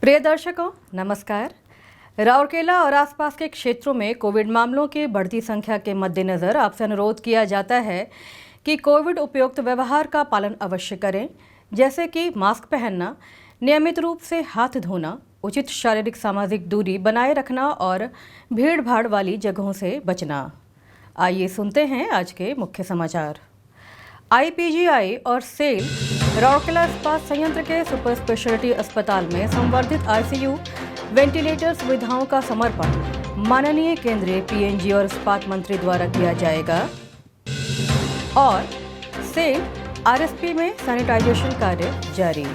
प्रिय दर्शकों, नमस्कार। राउरकेला और आसपास के क्षेत्रों में कोविड मामलों की बढ़ती संख्या के मद्देनज़र आपसे अनुरोध किया जाता है कि कोविड उपयुक्त व्यवहार का पालन अवश्य करें, जैसे कि मास्क पहनना, नियमित रूप से हाथ धोना, उचित शारीरिक सामाजिक दूरी बनाए रखना और भीड़ भाड़ वाली जगहों से बचना। आइए सुनते हैं आज के मुख्य समाचार। आईपीजीआई और सेल राउरकेला इस्पात संयंत्र के सुपर स्पेशलिटी अस्पताल में संवर्धित आईसीयू वेंटिलेटर सुविधाओं का समर्पण माननीय केंद्रीय पीएनजी और इस्पात मंत्री द्वारा किया जाएगा। और सेल आरएसपी में सैनिटाइजेशन कार्य जारी।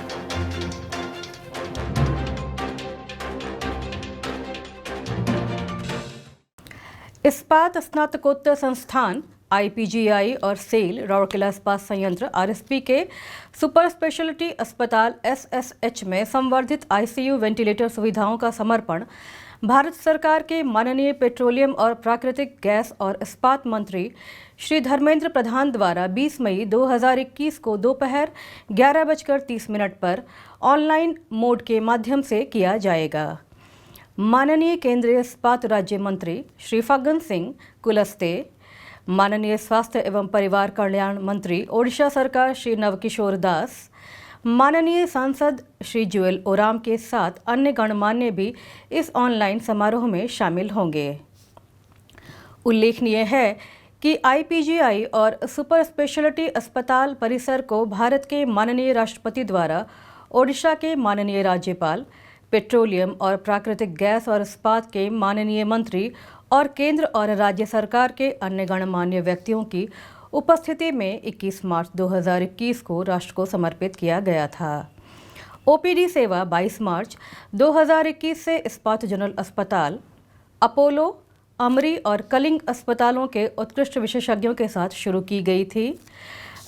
इस्पात स्नातकोत्तर संस्थान आईपीजीआई और सेल राउरकेला इस्पात संयंत्र आरएसपी के सुपर स्पेशलिटी अस्पताल एसएसएच में संवर्धित आईसीयू वेंटिलेटर सुविधाओं का समर्पण भारत सरकार के माननीय पेट्रोलियम और प्राकृतिक गैस और इस्पात मंत्री श्री धर्मेंद्र प्रधान द्वारा 20 मई 2021 को दोपहर 11:30 पर ऑनलाइन मोड के माध्यम से किया जाएगा। माननीय केंद्रीय इस्पात राज्य मंत्री श्री फग्गन सिंह कुलस्ते, माननीय स्वास्थ्य एवं परिवार कल्याण मंत्री ओडिशा सरकार श्री नवकिशोर दास, माननीय सांसद श्री जुएल ओराम के साथ अन्य गणमान्य भी इस ऑनलाइन समारोह में शामिल होंगे। उल्लेखनीय है कि आईपीजीआई और सुपर स्पेशलिटी अस्पताल परिसर को भारत के माननीय राष्ट्रपति द्वारा ओडिशा के माननीय राज्यपाल, पेट्रोलियम और प्राकृतिक गैस और इस्पात के माननीय मंत्री और केंद्र और राज्य सरकार के अन्य गणमान्य व्यक्तियों की उपस्थिति में 21 मार्च 2021 को राष्ट्र को समर्पित किया गया था। ओपीडी सेवा 22 मार्च 2021 से इस्पात जनरल अस्पताल, अपोलो, अमरी और कलिंग अस्पतालों के उत्कृष्ट विशेषज्ञों के साथ शुरू की गई थी।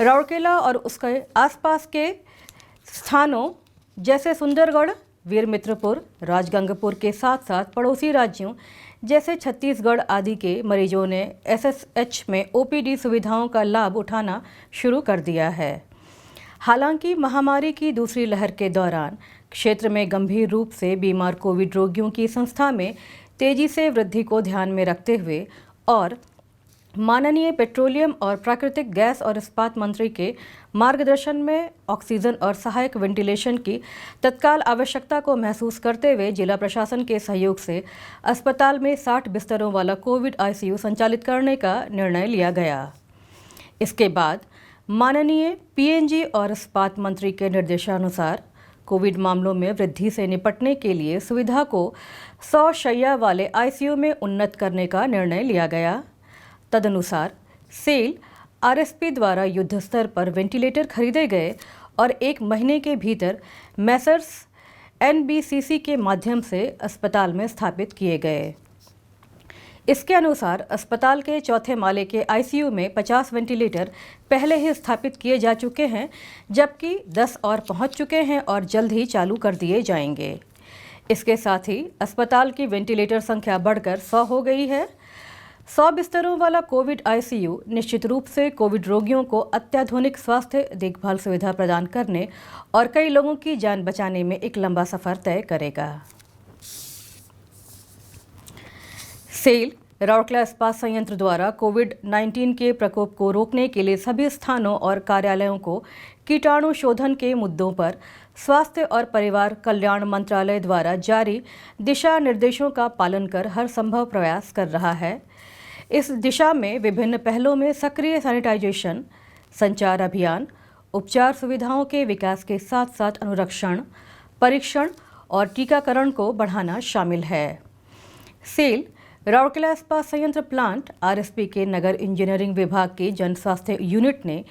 राउरकेला और उसके आसपास के स्थानों जैसे सुंदरगढ़, वीरमित्रपुर, राजगंगपुर के साथ साथ पड़ोसी राज्यों जैसे छत्तीसगढ़ आदि के मरीजों ने एसएसएच में ओपीडी सुविधाओं का लाभ उठाना शुरू कर दिया है। हालांकि महामारी की दूसरी लहर के दौरान क्षेत्र में गंभीर रूप से बीमार कोविड रोगियों की संख्या में तेजी से वृद्धि को ध्यान में रखते हुए और माननीय पेट्रोलियम और प्राकृतिक गैस और इस्पात मंत्री के मार्गदर्शन में ऑक्सीजन और सहायक वेंटिलेशन की तत्काल आवश्यकता को महसूस करते हुए जिला प्रशासन के सहयोग से अस्पताल में 60 बिस्तरों वाला कोविड आईसीयू संचालित करने का निर्णय लिया गया। इसके बाद माननीय पीएनजी और इस्पात मंत्री के निर्देशानुसार कोविड मामलों में वृद्धि से निपटने के लिए सुविधा को 100 शैय्या वाले आईसीयू में उन्नत करने का निर्णय लिया गया। तदनुसार सेल आरएसपी द्वारा युद्ध स्तर पर वेंटिलेटर खरीदे गए और 1 महीने के भीतर मैसर्स एनबीसीसी के माध्यम से अस्पताल में स्थापित किए गए। इसके अनुसार अस्पताल के चौथे माले के आईसीयू में 50 वेंटिलेटर पहले ही स्थापित किए जा चुके हैं, जबकि 10 और पहुंच चुके हैं और जल्द ही चालू कर दिए जाएंगे। इसके साथ ही अस्पताल की वेंटिलेटर संख्या बढ़कर 100 हो गई है। 100 बिस्तरों वाला कोविड आईसीयू निश्चित रूप से कोविड रोगियों को अत्याधुनिक स्वास्थ्य देखभाल सुविधा प्रदान करने और कई लोगों की जान बचाने में एक लंबा सफर तय करेगा। सेल राउरकेला इस्पात संयंत्र द्वारा कोविड-19 के प्रकोप को रोकने के लिए सभी स्थानों और कार्यालयों को कीटाणु शोधन के मुद्दों पर स्वास्थ्य और परिवार कल्याण मंत्रालय द्वारा जारी दिशा निर्देशों का पालन कर हर संभव प्रयास कर रहा है। इस दिशा में विभिन्न पहलों में सक्रिय सैनिटाइजेशन, संचार अभियान, उपचार सुविधाओं के विकास के साथ साथ अनुरक्षण, परीक्षण और टीकाकरण को बढ़ाना शामिल है। सेल राउरकेला इस्पात संयंत्र प्लांट आरएसपी के नगर इंजीनियरिंग विभाग के जन स्वास्थ्य यूनिट ने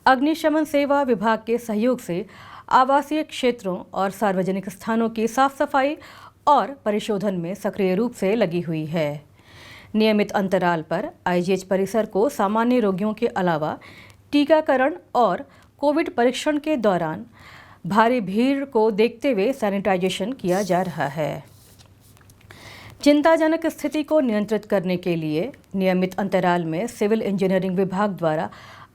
अग्निशमन सेवा विभाग के सहयोग से आवासीय क्षेत्रों और सार्वजनिक स्थानों की साफ सफाई और परिशोधन में सक्रिय रूप से लगी हुई है। नियमित अंतराल पर आईजीएच परिसर को सामान्य रोगियों के अलावा टीकाकरण और कोविड परीक्षण के दौरान भारी भीड़ को देखते हुए सैनिटाइजेशन किया जा रहा है। चिंताजनक स्थिति को नियंत्रित करने के लिए नियमित अंतराल में सिविल इंजीनियरिंग विभाग द्वारा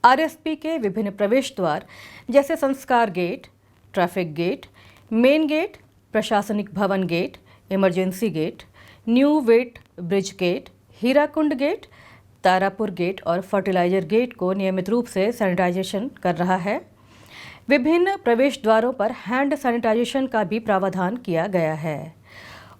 आरएसपी के विभिन्न प्रवेश द्वार जैसे Sanskar gate, traffic gate, main gate, प्रशासनिक भवन gate, emergency gate, new weighbridge gate, Hirakud gate, Tarapur gate और फर्टिलाइजर गेट को नियमित रूप से सैनिटाइजेशन कर रहा है। विभिन्न प्रवेश द्वारों पर हैंड सैनिटाइजेशन का भी प्रावधान किया गया है।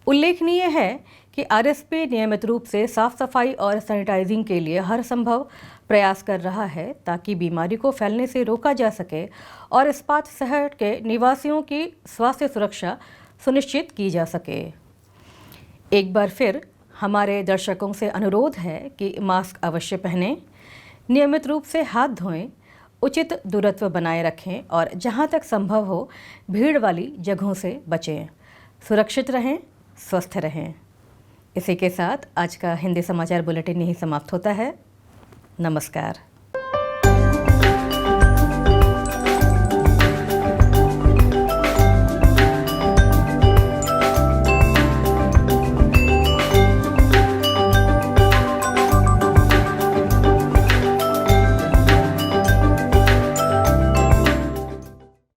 उल्लेखनीय है कि आरएसपी नियमित रूप से साफ सफाई और सैनिटाइजिंग के लिए हर संभव प्रयास कर रहा है ताकि बीमारी को फैलने से रोका जा सके और इस्पात शहर के निवासियों की स्वास्थ्य सुरक्षा सुनिश्चित की जा सके। एक बार फिर हमारे दर्शकों से अनुरोध है कि मास्क अवश्य पहनें, नियमित रूप से हाथ धोएं, उचित दूरत्व बनाए रखें और जहां तक संभव हो भीड़ वाली जगहों से बचें। सुरक्षित रहें, स्वस्थ रहें। इसी के साथ आज का हिंदी समाचार बुलेटिन यहीं समाप्त होता है। नमस्कार।